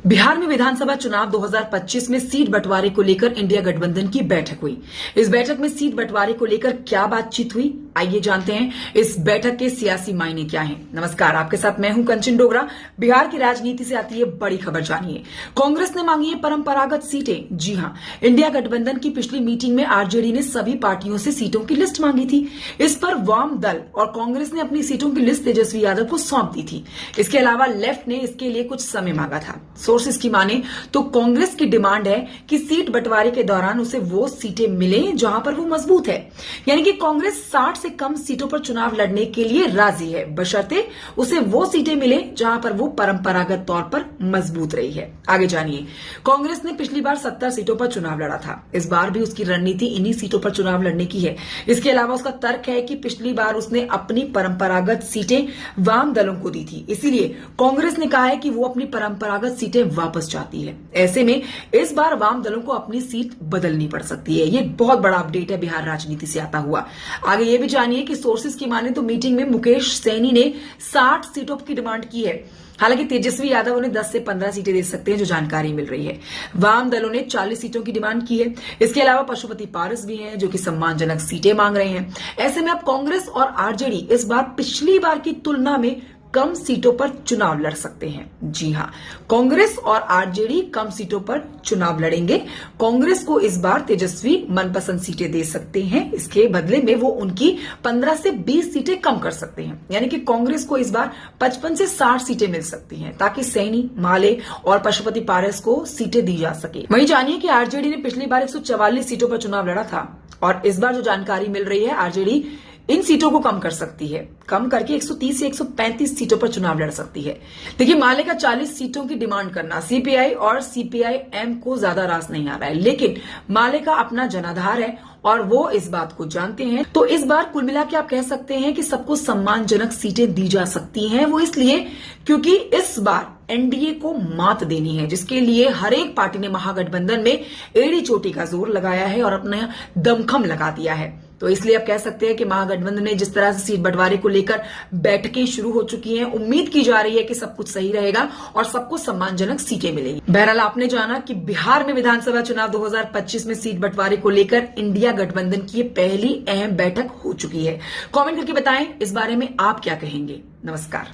बिहार में विधानसभा चुनाव 2025 में सीट बंटवारे को लेकर इंडिया गठबंधन की बैठक हुई। इस बैठक में सीट बंटवारे को लेकर क्या बातचीत हुई, आइए जानते हैं इस बैठक के सियासी मायने क्या हैं। नमस्कार, आपके साथ मैं हूं कंचन डोगरा। बिहार की राजनीति से आती है बड़ी खबर, जानिए। कांग्रेस ने मांगी है परंपरागत सीटें। जी हां, इंडिया गठबंधन की पिछली मीटिंग में आरजेडी ने सभी पार्टियों से सीटों की लिस्ट मांगी थी। इस पर वाम दल और कांग्रेस ने अपनी सीटों की लिस्ट तेजस्वी यादव को सौंप दी थी। इसके अलावा लेफ्ट ने इसके लिए कुछ समय मांगा था। सोर्सेस की माने तो कांग्रेस की डिमांड है कि सीट बंटवारे के दौरान उसे वो सीटें मिले जहां पर वो मजबूत है, यानी कि कांग्रेस 60 से कम सीटों पर चुनाव लड़ने के लिए राजी है, बशर्ते उसे वो सीटें मिले जहां पर वो परंपरागत तौर पर मजबूत रही है। आगे जानिए, कांग्रेस ने पिछली बार 70 सीटों पर चुनाव लड़ा था। इस बार भी उसकी रणनीति इन्हीं सीटों पर चुनाव लड़ने की है। इसके अलावा उसका तर्क है कि पिछली बार उसने अपनी परंपरागत सीटें वाम दलों को दी थी, इसीलिए कांग्रेस ने कहा है कि वो अपनी परंपरागत सीटें वापस चाहती है। ऐसे में इस बार वाम दलों को अपनी सीट बदलनी पड़ सकती है। ये बहुत बड़ा अपडेट है बिहार राजनीति से आता हुआ। आगे ये भी जानिए कि सोर्सेस की माने तो मीटिंग में मुकेश सैनी ने 60 सीटों की डिमांड की है। हालांकि तेजस्वी यादव उन्हें 10 से 15 सीटें दे सकते हैं, जो जानकारी मिल रही है। वाम दलों ने 40 सीटों की डिमांड की है। इसके अलावा पशुपति पारस भी हैं, जो कि सम्मानजनक सीटें मांग रहे हैं। ऐसे में अब कांग्रेस और आरजेडी इस बार पिछली बार की तुलना में कम सीटों पर चुनाव लड़ सकते हैं। जी हां, कांग्रेस और आरजेडी कम सीटों पर चुनाव लड़ेंगे। कांग्रेस को इस बार तेजस्वी मनपसंद सीटें दे सकते हैं। इसके बदले में वो उनकी 15 से 20 सीटें कम कर सकते हैं, यानी कि कांग्रेस को इस बार 55 से 60 सीटें मिल सकती हैं, ताकि सैनी, माले और पशुपति पारस को सीटें दी जा सके। वहीं जानिए कि आरजेडी ने पिछली बार 144 सीटों पर चुनाव लड़ा था और इस बार जो जानकारी मिल रही है, आरजेडी इन सीटों को कम कर सकती है, कम करके 130 से 135 सीटों पर चुनाव लड़ सकती है। देखिए, माले का 40 सीटों की डिमांड करना सीपीआई और सीपीआईएम को ज्यादा रास नहीं आ रहा है, लेकिन माले का अपना जनाधार है और वो इस बात को जानते हैं। तो इस बार कुल मिला के आप कह सकते हैं कि सबको सम्मानजनक सीटें दी जा सकती हैं। वो इसलिए क्योंकि इस बार एनडीए को मात देनी है, जिसके लिए हर एक पार्टी ने महागठबंधन में एड़ी चोटी का जोर लगाया है और अपना दमखम लगा दिया है। तो इसलिए आप कह सकते हैं कि महागठबंधन ने जिस तरह से सीट बंटवारे को लेकर बैठकें शुरू हो चुकी हैं, उम्मीद की जा रही है कि सब कुछ सही रहेगा और सबको सम्मानजनक सीटें मिलेंगी। बहरहाल, आपने जाना कि बिहार में विधानसभा चुनाव 2025 में सीट बंटवारे को लेकर इंडिया गठबंधन की पहली अहम बैठक हो चुकी है। कमेंट करके बताएं इस बारे में आप क्या कहेंगे। नमस्कार।